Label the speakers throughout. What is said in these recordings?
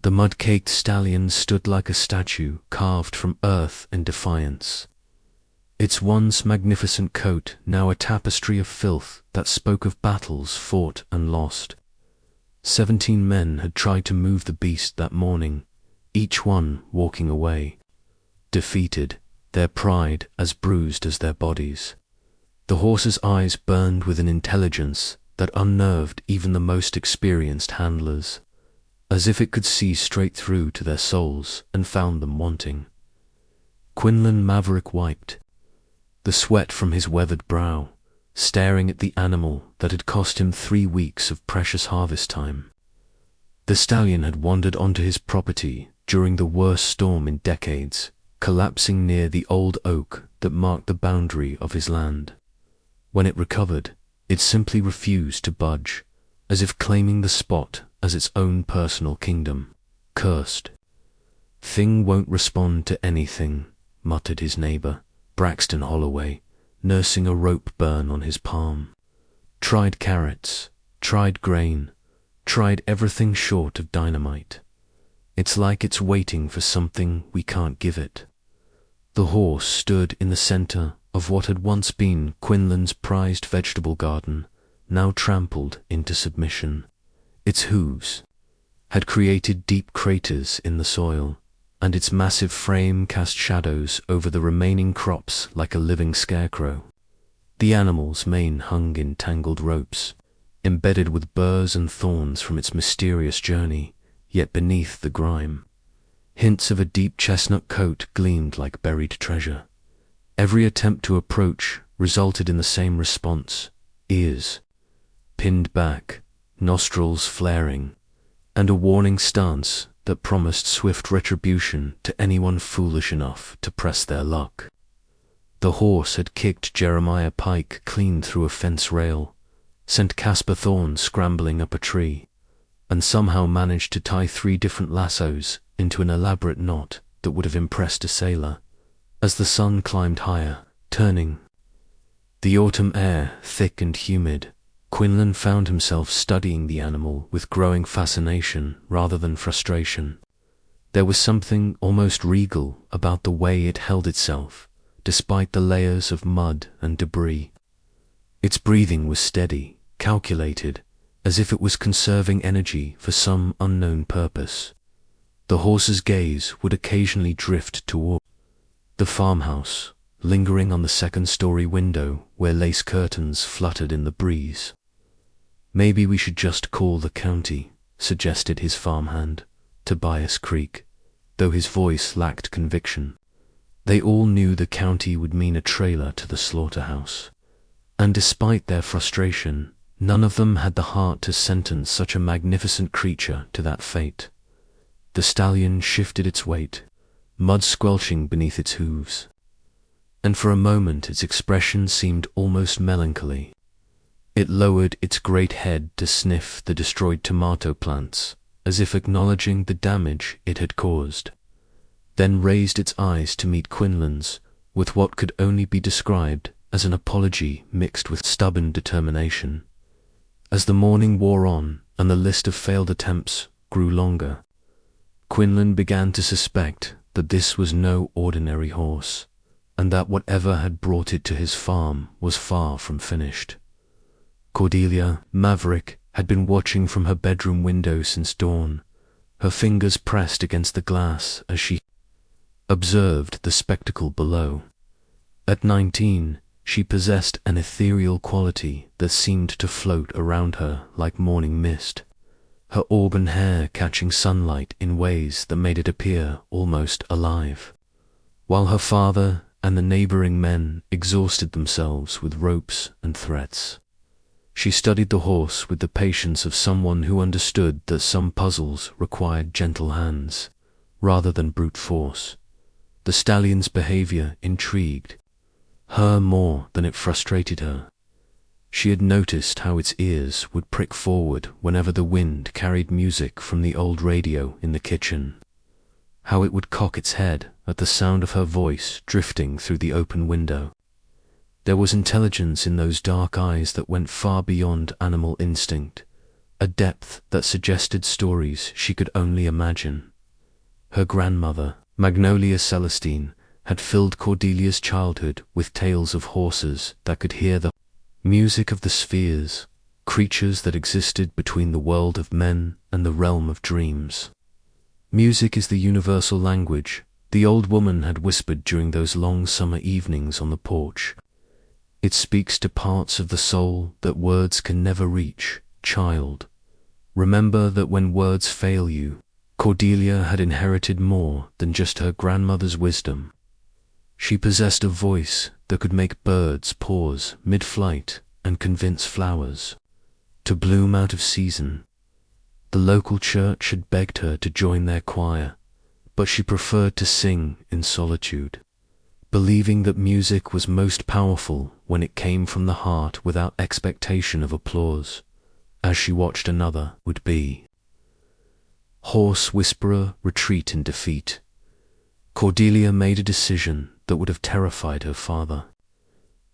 Speaker 1: The mud-caked stallion stood like a statue carved from earth in defiance. Its once magnificent coat now a tapestry of filth that spoke of battles fought and lost. 17 men had tried to move the beast that morning, each one walking away, defeated, their pride as bruised as their bodies. The horse's eyes burned with an intelligence that unnerved even the most experienced handlers, as if it could see straight through to their souls and found them wanting. Quinlan Maverick wiped the sweat from his weathered brow, staring at the animal that had cost him 3 weeks of precious harvest time. The stallion had wandered onto his property during the worst storm in decades, collapsing near the old oak that marked the boundary of his land. When it recovered, it simply refused to budge, as if claiming the spot as its own personal kingdom. Cursed. "Thing won't respond to anything," muttered his neighbor, Braxton Holloway, nursing a rope burn on his palm. "Tried carrots, tried grain, tried everything short of dynamite. It's like it's waiting for something we can't give it." The horse stood in the center of what had once been Quinlan's prized vegetable garden, now trampled into submission. Its hooves had created deep craters in the soil, and its massive frame cast shadows over the remaining crops like a living scarecrow. The animal's mane hung in tangled ropes, embedded with burrs and thorns from its mysterious journey, yet beneath the grime, hints of a deep chestnut coat gleamed like buried treasure. Every attempt to approach resulted in the same response: ears pinned back, nostrils flaring, and a warning stance that promised swift retribution to anyone foolish enough to press their luck. The horse had kicked Jeremiah Pike clean through a fence rail, sent Casper Thorne scrambling up a tree, and somehow managed to tie 3 different lassos into an elaborate knot that would have impressed a sailor. As the sun climbed higher, turning the autumn air thick and humid, Quinlan found himself studying the animal with growing fascination rather than frustration. There was something almost regal about the way it held itself, despite the layers of mud and debris. Its breathing was steady, calculated, as if it was conserving energy for some unknown purpose. The horse's gaze would occasionally drift toward the farmhouse, lingering on the 2nd-story window where lace curtains fluttered in the breeze. "Maybe we should just call the county," suggested his farmhand, Tobias Creek, though his voice lacked conviction. They all knew the county would mean a trailer to the slaughterhouse, and despite their frustration, none of them had the heart to sentence such a magnificent creature to that fate. The stallion shifted its weight, mud squelching beneath its hooves, and for a moment its expression seemed almost melancholy. It lowered its great head to sniff the destroyed tomato plants, as if acknowledging the damage it had caused, then raised its eyes to meet Quinlan's with what could only be described as an apology mixed with stubborn determination. As the morning wore on and the list of failed attempts grew longer, Quinlan began to suspect that this was no ordinary horse, and that whatever had brought it to his farm was far from finished. Cordelia Maverick had been watching from her bedroom window since dawn, her fingers pressed against the glass as she observed the spectacle below. At 19, she possessed an ethereal quality that seemed to float around her like morning mist, her auburn hair catching sunlight in ways that made it appear almost alive, while her father and the neighboring men exhausted themselves with ropes and threats. She studied the horse with the patience of someone who understood that some puzzles required gentle hands, rather than brute force. The stallion's behavior intrigued her more than it frustrated her. She had noticed how its ears would prick forward whenever the wind carried music from the old radio in the kitchen, how it would cock its head at the sound of her voice drifting through the open window. There was intelligence in those dark eyes that went far beyond animal instinct, a depth that suggested stories she could only imagine. Her grandmother, Magnolia Celestine, had filled Cordelia's childhood with tales of horses that could hear the music of the spheres, creatures that existed between the world of men and the realm of dreams. Music is the universal language, the old woman had whispered during those long summer evenings on the porch. It speaks to parts of the soul that words can never reach. Child, remember that when words fail you, Cordelia had inherited more than just her grandmother's wisdom. She possessed a voice that could make birds pause mid-flight and convince flowers to bloom out of season. The local church had begged her to join their choir, but she preferred to sing in solitude, believing that music was most powerful when it came from the heart without expectation of applause, as she watched another would-be horse whisperer retreat in defeat. Cordelia made a decision that would have terrified her father.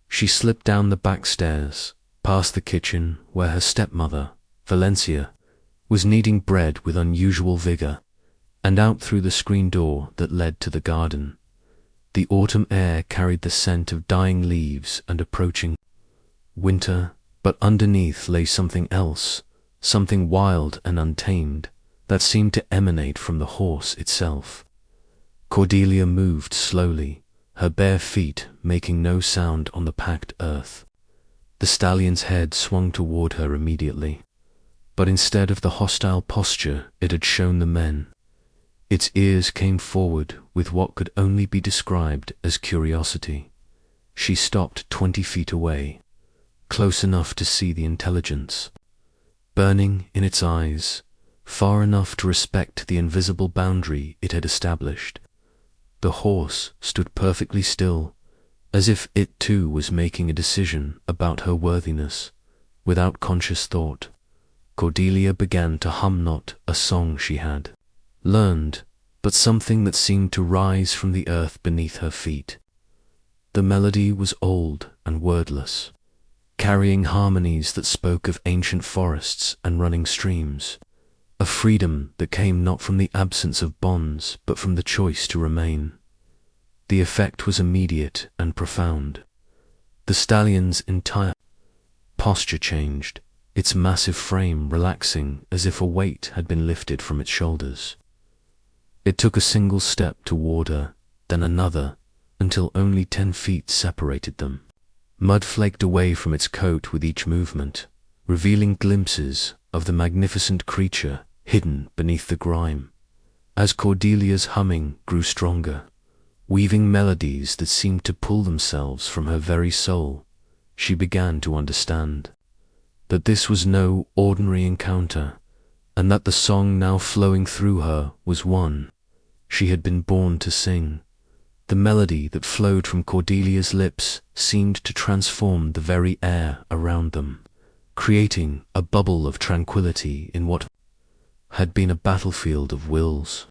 Speaker 1: She slipped down the back stairs, past the kitchen where her stepmother, Valencia, was kneading bread with unusual vigor, and out through the screen door that led to the garden. The autumn air carried the scent of dying leaves and approaching winter, but underneath lay something else, something wild and untamed, that seemed to emanate from the horse itself. Cordelia moved slowly, her bare feet making no sound on the packed earth. The stallion's head swung toward her immediately, but instead of the hostile posture it had shown the men, its ears came forward with what could only be described as curiosity. She stopped 20 feet away, close enough to see the intelligence burning in its eyes, far enough to respect the invisible boundary it had established. The horse stood perfectly still, as if it too was making a decision about her worthiness. Without conscious thought, Cordelia began to hum not a song she had learned, but something that seemed to rise from the earth beneath her feet. The melody was old and wordless, carrying harmonies that spoke of ancient forests and running streams, a freedom that came not from the absence of bonds but from the choice to remain. The effect was immediate and profound. The stallion's entire posture changed, its massive frame relaxing as if a weight had been lifted from its shoulders. It took a single step toward her, then another, until only 10 feet separated them. Mud flaked away from its coat with each movement, revealing glimpses of the magnificent creature hidden beneath the grime. As Cordelia's humming grew stronger, weaving melodies that seemed to pull themselves from her very soul, she began to understand that this was no ordinary encounter, and that the song now flowing through her was one she had been born to sing. The melody that flowed from Cordelia's lips seemed to transform the very air around them, creating a bubble of tranquility in what had been a battlefield of wills.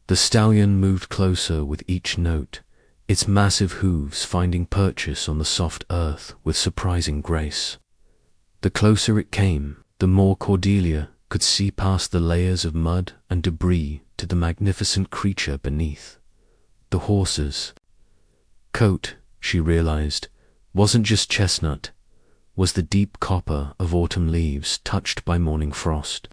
Speaker 1: The stallion moved closer with each note, its massive hooves finding purchase on the soft earth with surprising grace. The closer it came, the more Cordelia could see past the layers of mud and debris to the magnificent creature beneath. The horse's coat, she realized, wasn't just chestnut, was the deep copper of autumn leaves touched by morning frost,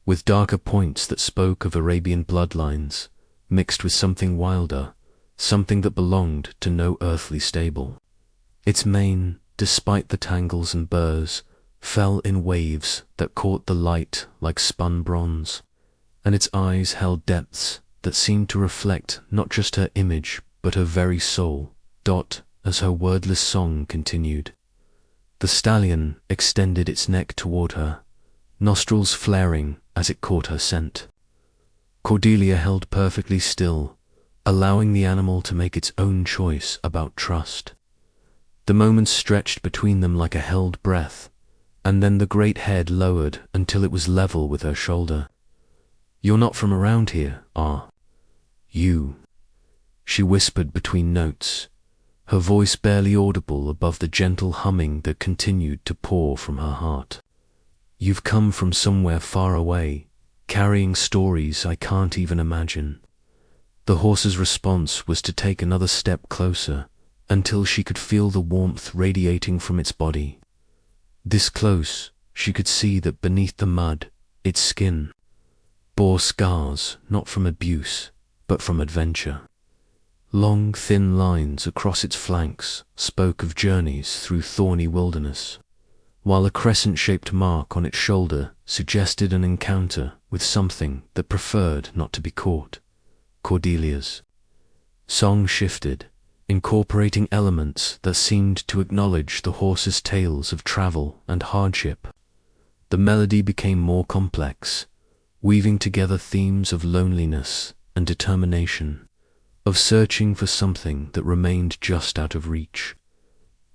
Speaker 1: with darker points that spoke of Arabian bloodlines, mixed with something wilder, something that belonged to no earthly stable. Its mane, despite the tangles and burrs, fell in waves that caught the light like spun bronze, and its eyes held depths that seemed to reflect not just her image but her very soul. As her wordless song continued, the stallion extended its neck toward her, nostrils flaring as it caught her scent. Cordelia held perfectly still, allowing the animal to make its own choice about trust. The moments stretched between them like a held breath, and then the great head lowered until it was level with her shoulder. "You're not from around here, are you?" she whispered between notes, her voice barely audible above the gentle humming that continued to pour from her heart. You've come from somewhere far away, carrying stories I can't even imagine. The horse's response was to take another step closer, until she could feel the warmth radiating from its body. This close, she could see that beneath the mud, its skin bore scars not from abuse, but from adventure. Long, thin lines across its flanks spoke of journeys through thorny wilderness, while a crescent-shaped mark on its shoulder suggested an encounter with something that preferred not to be caught. Cordelia's song shifted, incorporating elements that seemed to acknowledge the horse's tales of travel and hardship. The melody became more complex, weaving together themes of loneliness and determination, of searching for something that remained just out of reach.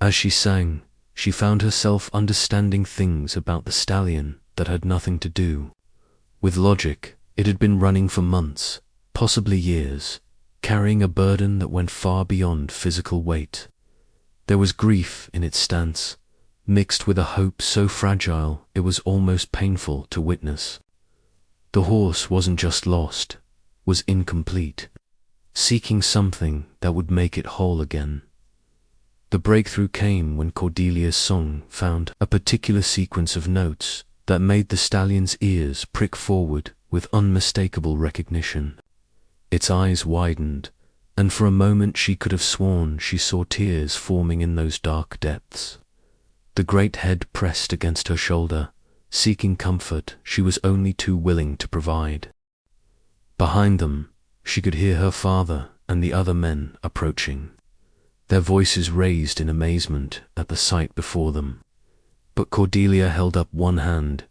Speaker 1: As she sang, she found herself understanding things about the stallion that had nothing to do with logic. It had been running for months, possibly years, carrying a burden that went far beyond physical weight. There was grief in its stance, mixed with a hope so fragile it was almost painful to witness. The horse wasn't just lost, was incomplete, seeking something that would make it whole again. The breakthrough came when Cordelia's song found a particular sequence of notes that made the stallion's ears prick forward with unmistakable recognition. Its eyes widened, and for a moment she could have sworn she saw tears forming in those dark depths. The great head pressed against her shoulder, seeking comfort she was only too willing to provide. Behind them, she could hear her father and the other men approaching, their voices raised in amazement at the sight before them. But Cordelia held up one hand,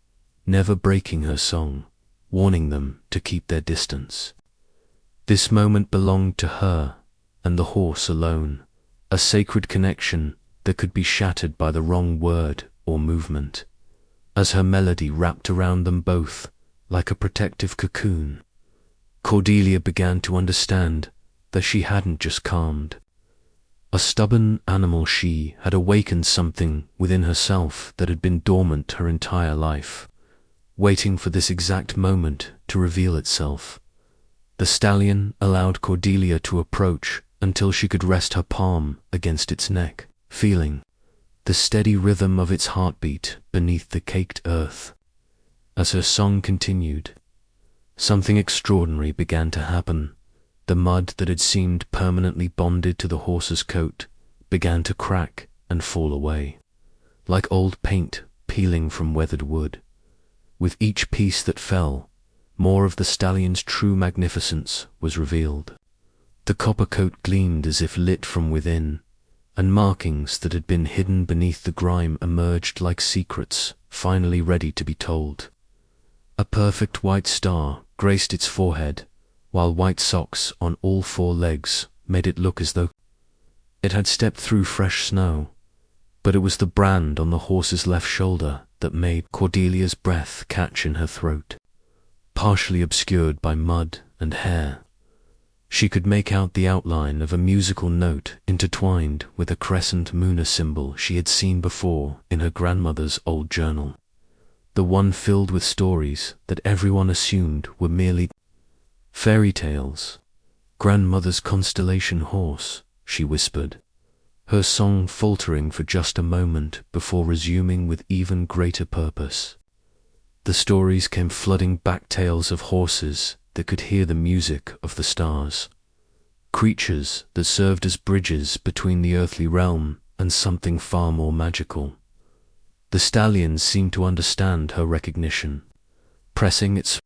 Speaker 1: never breaking her song, warning them to keep their distance. This moment belonged to her and the horse alone, a sacred connection that could be shattered by the wrong word or movement. As her melody wrapped around them both like a protective cocoon, Cordelia began to understand that she hadn't just calmed. A stubborn animal, she had awakened something within herself that had been dormant her entire life, waiting for this exact moment to reveal itself. The stallion allowed Cordelia to approach until she could rest her palm against its neck, feeling the steady rhythm of its heartbeat beneath the caked earth. As her song continued, something extraordinary began to happen. The mud that had seemed permanently bonded to the horse's coat began to crack and fall away, like old paint peeling from weathered wood. With each piece that fell, more of the stallion's true magnificence was revealed. The copper coat gleamed as if lit from within, and markings that had been hidden beneath the grime emerged like secrets finally ready to be told. A perfect white star graced its forehead, while white socks on all four legs made it look as though it had stepped through fresh snow. But it was the brand on the horse's left shoulder that made Cordelia's breath catch in her throat. Partially obscured by mud and hair, she could make out the outline of a musical note intertwined with a crescent mooner symbol she had seen before in her grandmother's old journal, the one filled with stories that everyone assumed were merely fairy tales. "Grandmother's constellation horse," she whispered, her song faltering for just a moment before resuming with even greater purpose. The stories came flooding back, tales of horses that could hear the music of the stars, creatures that served as bridges between the earthly realm and something far more magical. The stallion seemed to understand her recognition, pressing its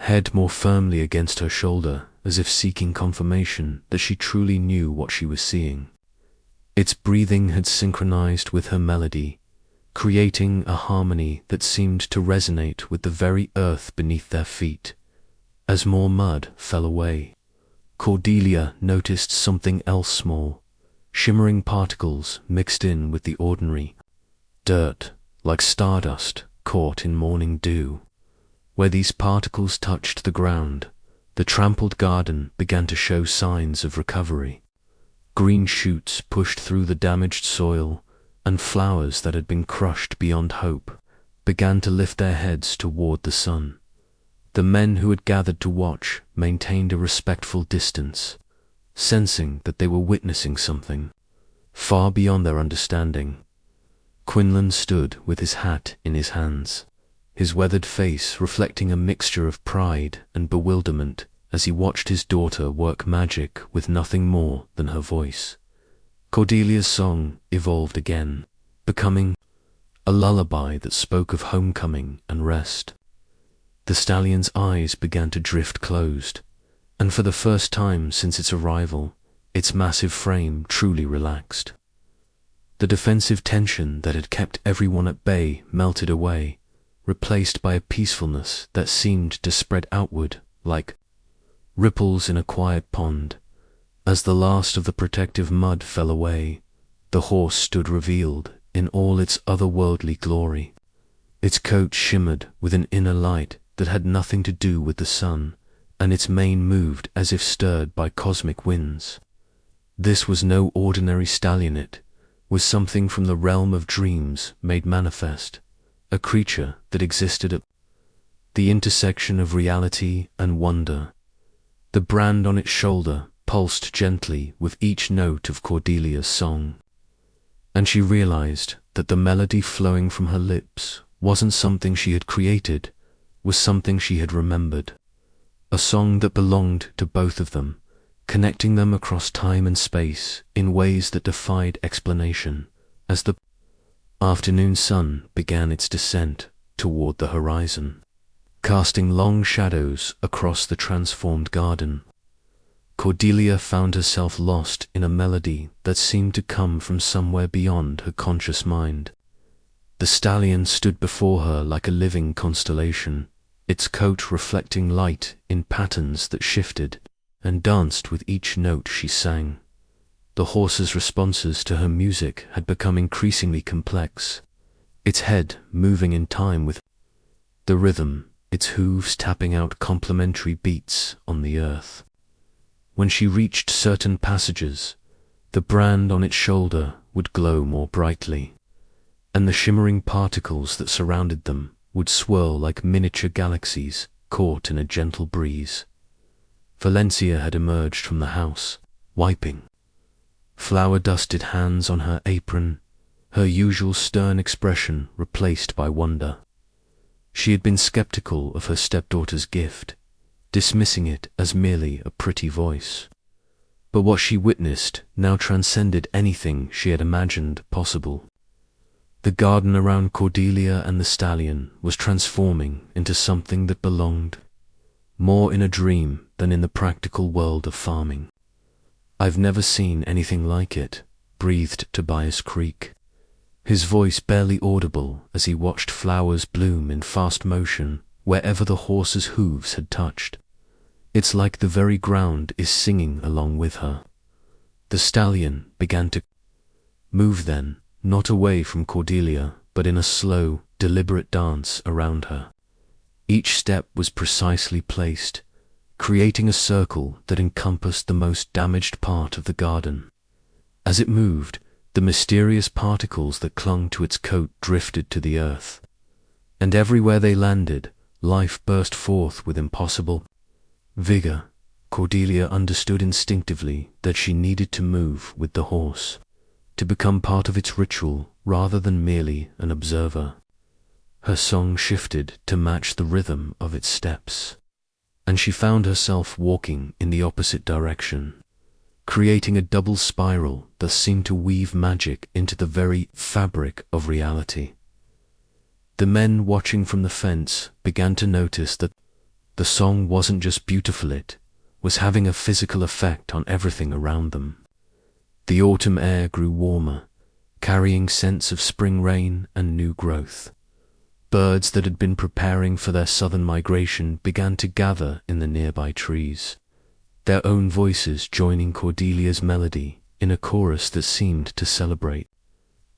Speaker 1: head more firmly against her shoulder as if seeking confirmation that she truly knew what she was seeing. Its breathing had synchronized with her melody, creating a harmony that seemed to resonate with the very earth beneath their feet. As more mud fell away, Cordelia noticed something else small, shimmering particles mixed in with the ordinary dirt, like stardust caught in morning dew. Where these particles touched the ground, the trampled garden began to show signs of recovery. Green shoots pushed through the damaged soil, and flowers that had been crushed beyond hope began to lift their heads toward the sun. The men who had gathered to watch maintained a respectful distance, sensing that they were witnessing something far beyond their understanding. Quinlan stood with his hat in his hands, his weathered face reflecting a mixture of pride and bewilderment as he watched his daughter work magic with nothing more than her voice. Cordelia's song evolved again, becoming a lullaby that spoke of homecoming and rest. The stallion's eyes began to drift closed, and for the first time since its arrival, its massive frame truly relaxed. The defensive tension that had kept everyone at bay melted away, replaced by a peacefulness that seemed to spread outward like ripples in a quiet pond. As the last of the protective mud fell away, the horse stood revealed in all its otherworldly glory. Its coat shimmered with an inner light that had nothing to do with the sun, and its mane moved as if stirred by cosmic winds. This was no ordinary stallion, it was something from the realm of dreams made manifest, a creature that existed at the intersection of reality and wonder. The brand on its shoulder pulsed gently with each note of Cordelia's song, and she realized that the melody flowing from her lips wasn't something she had created, was something she had remembered, a song that belonged to both of them, connecting them across time and space in ways that defied explanation. As the afternoon sun began its descent toward the horizon, casting long shadows across the transformed garden, Cordelia found herself lost in a melody that seemed to come from somewhere beyond her conscious mind. The stallion stood before her like a living constellation, its coat reflecting light in patterns that shifted and danced with each note she sang. The horse's responses to her music had become increasingly complex, its head moving in time with the rhythm, its hooves tapping out complementary beats on the earth. When she reached certain passages, the brand on its shoulder would glow more brightly, and the shimmering particles that surrounded them would swirl like miniature galaxies caught in a gentle breeze. Valencia had emerged from the house, wiping flour-dusted hands on her apron, her usual stern expression replaced by wonder. She had been skeptical of her stepdaughter's gift, dismissing it as merely a pretty voice. But what she witnessed now transcended anything she had imagined possible. The garden around Cordelia and the stallion was transforming into something that belonged more in a dream than in the practical world of farming. "I've never seen anything like it," breathed Tobias Creek, his voice barely audible as he watched flowers bloom in fast motion wherever the horse's hooves had touched. "It's like the very ground is singing along with her." The stallion began to move then, not away from Cordelia, but in a slow, deliberate dance around her. Each step was precisely placed, creating a circle that encompassed the most damaged part of the garden. As it moved, the mysterious particles that clung to its coat drifted to the earth, and everywhere they landed, life burst forth with impossible vigor. Cordelia understood instinctively that she needed to move with the horse, to become part of its ritual rather than merely an observer. Her song shifted to match the rhythm of its steps, and she found herself walking in the opposite direction, creating a double spiral that seemed to weave magic into the very fabric of reality. The men watching from the fence began to notice that the song wasn't just beautiful, it was having a physical effect on everything around them. The autumn air grew warmer, carrying scents of spring rain and new growth. Birds that had been preparing for their southern migration began to gather in the nearby trees, their own voices joining Cordelia's melody in a chorus that seemed to celebrate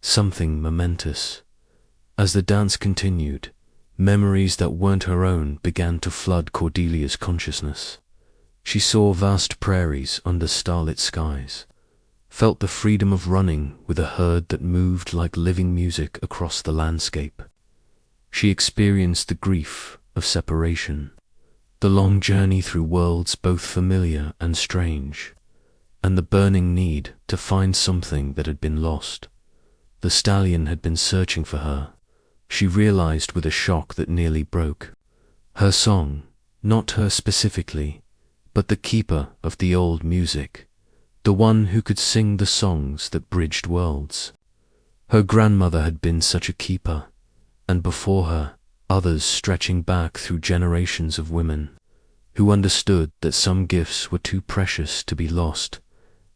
Speaker 1: something momentous. As the dance continued, memories that weren't her own began to flood Cordelia's consciousness. She saw vast prairies under starlit skies, felt the freedom of running with a herd that moved like living music across the landscape. She experienced the grief of separation, the long journey through worlds both familiar and strange, and the burning need to find something that had been lost. The stallion had been searching for her. She realized with a shock that nearly broke. Her song, not her specifically, but the keeper of the old music, the one who could sing the songs that bridged worlds. Her grandmother had been such a keeper, and before her, others stretching back through generations of women, who understood that some gifts were too precious to be lost.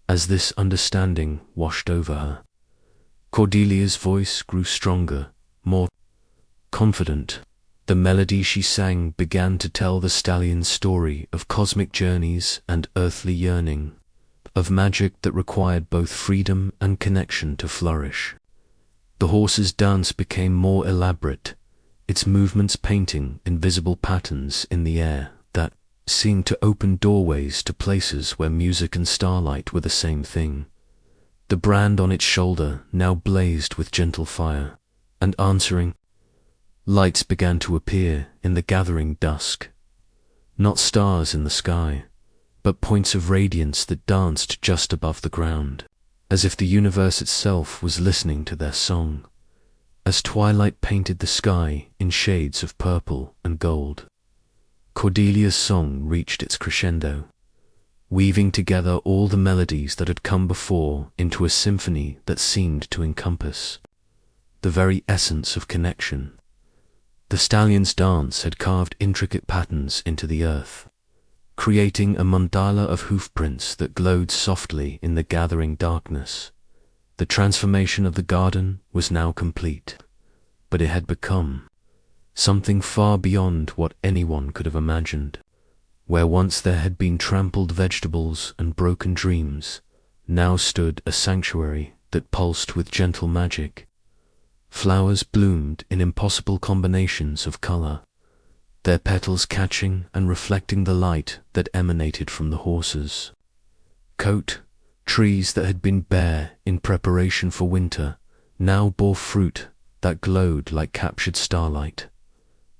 Speaker 1: As this understanding washed over her, Cordelia's voice grew stronger, more confident. The melody she sang began to tell the stallion's story of cosmic journeys and earthly yearning, of magic that required both freedom and connection to flourish. The horse's dance became more elaborate, its movements painting invisible patterns in the air that seemed to open doorways to places where music and starlight were the same thing. The brand on its shoulder now blazed with gentle fire, and answering lights began to appear in the gathering dusk. Not stars in the sky, but points of radiance that danced just above the ground, as if the universe itself was listening to their song. As twilight painted the sky in shades of purple and gold, Cordelia's song reached its crescendo, weaving together all the melodies that had come before into a symphony that seemed to encompass the very essence of connection. The stallion's dance had carved intricate patterns into the earth, creating a mandala of hoofprints that glowed softly in the gathering darkness. The transformation of the garden was now complete, but it had become something far beyond what anyone could have imagined. Where once there had been trampled vegetables and broken dreams, now stood a sanctuary that pulsed with gentle magic. Flowers bloomed in impossible combinations of color, their petals catching and reflecting the light that emanated from the horses' coat. Trees that had been bare in preparation for winter now bore fruit that glowed like captured starlight.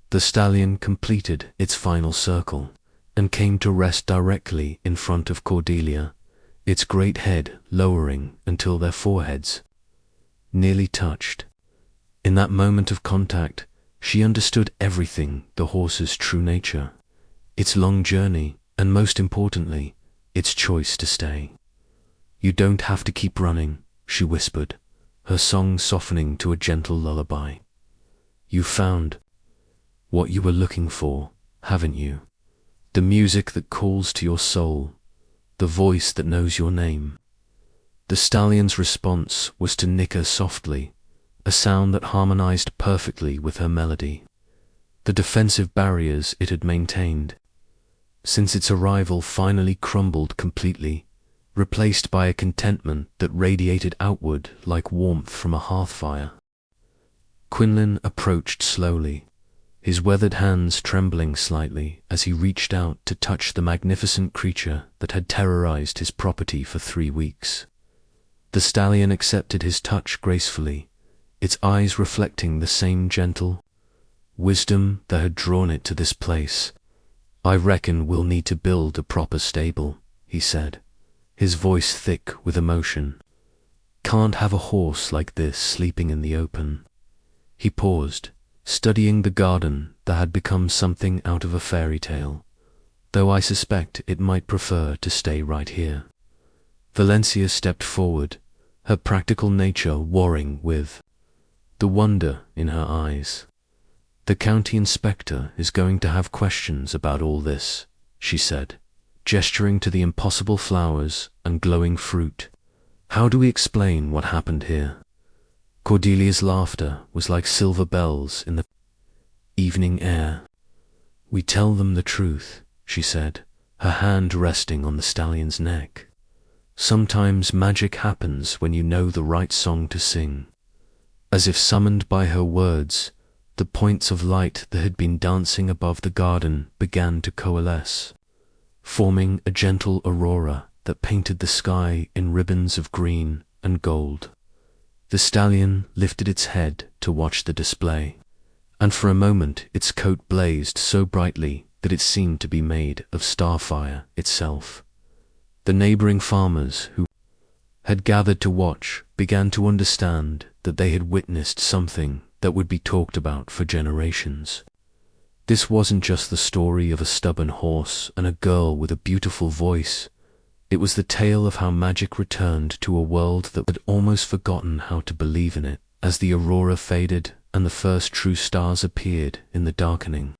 Speaker 1: The stallion completed its final circle and came to rest directly in front of Cordelia, its great head lowering until their foreheads nearly touched. In that moment of contact, she understood everything: the horse's true nature, its long journey, and most importantly, its choice to stay. "You don't have to keep running," she whispered, her song softening to a gentle lullaby. "You found what you were looking for, haven't you? The music that calls to your soul, the voice that knows your name." The stallion's response was to nicker softly, a sound that harmonized perfectly with her melody. The defensive barriers it had maintained since its arrival finally crumbled completely, replaced by a contentment that radiated outward like warmth from a hearth fire. Quinlan approached slowly, his weathered hands trembling slightly as he reached out to touch the magnificent creature that had terrorized his property for 3 weeks. The stallion accepted his touch gracefully, its eyes reflecting the same gentle wisdom that had drawn it to this place. "I reckon we'll need to build a proper stable," he said, his voice thick with emotion. "Can't have a horse like this sleeping in the open." He paused, studying the garden that had become something out of a fairy tale, though I suspect it might prefer to stay right here. Valencia stepped forward, her practical nature warring with the wonder in her eyes. "The county inspector is going to have questions about all this," she said, gesturing to the impossible flowers and glowing fruit. "How do we explain what happened here?" Cordelia's laughter was like silver bells in the evening air. "We tell them the truth," she said, her hand resting on the stallion's neck. "Sometimes magic happens when you know the right song to sing." As if summoned by her words, the points of light that had been dancing above the garden began to coalesce, forming a gentle aurora that painted the sky in ribbons of green and gold. The stallion lifted its head to watch the display, and for a moment its coat blazed so brightly that it seemed to be made of starfire itself. The neighboring farmers, who had gathered to watch, began to understand that they had witnessed something that would be talked about for generations. This wasn't just the story of a stubborn horse and a girl with a beautiful voice. It was the tale of how magic returned to a world that had almost forgotten how to believe in it. As the aurora faded and the first true stars appeared in the darkening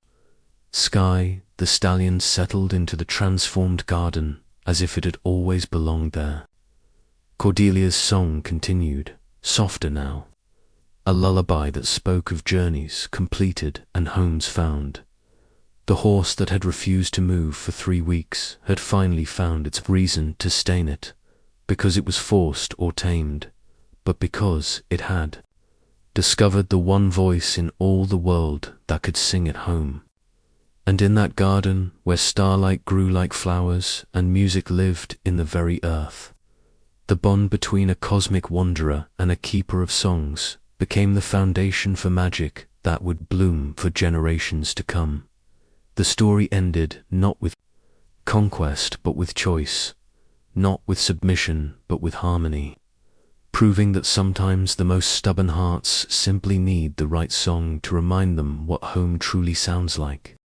Speaker 1: sky, the stallion settled into the transformed garden as if it had always belonged there. Cordelia's song continued, softer now, a lullaby that spoke of journeys completed and homes found. The horse that had refused to move for 3 weeks had finally found its reason to stay in it, because it was forced or tamed, but because it had discovered the one voice in all the world that could sing it home. And in that garden, where starlight grew like flowers and music lived in the very earth, the bond between a cosmic wanderer and a keeper of songs became the foundation for magic that would bloom for generations to come. The story ended not with conquest but with choice, not with submission but with harmony, proving that sometimes the most stubborn hearts simply need the right song to remind them what home truly sounds like.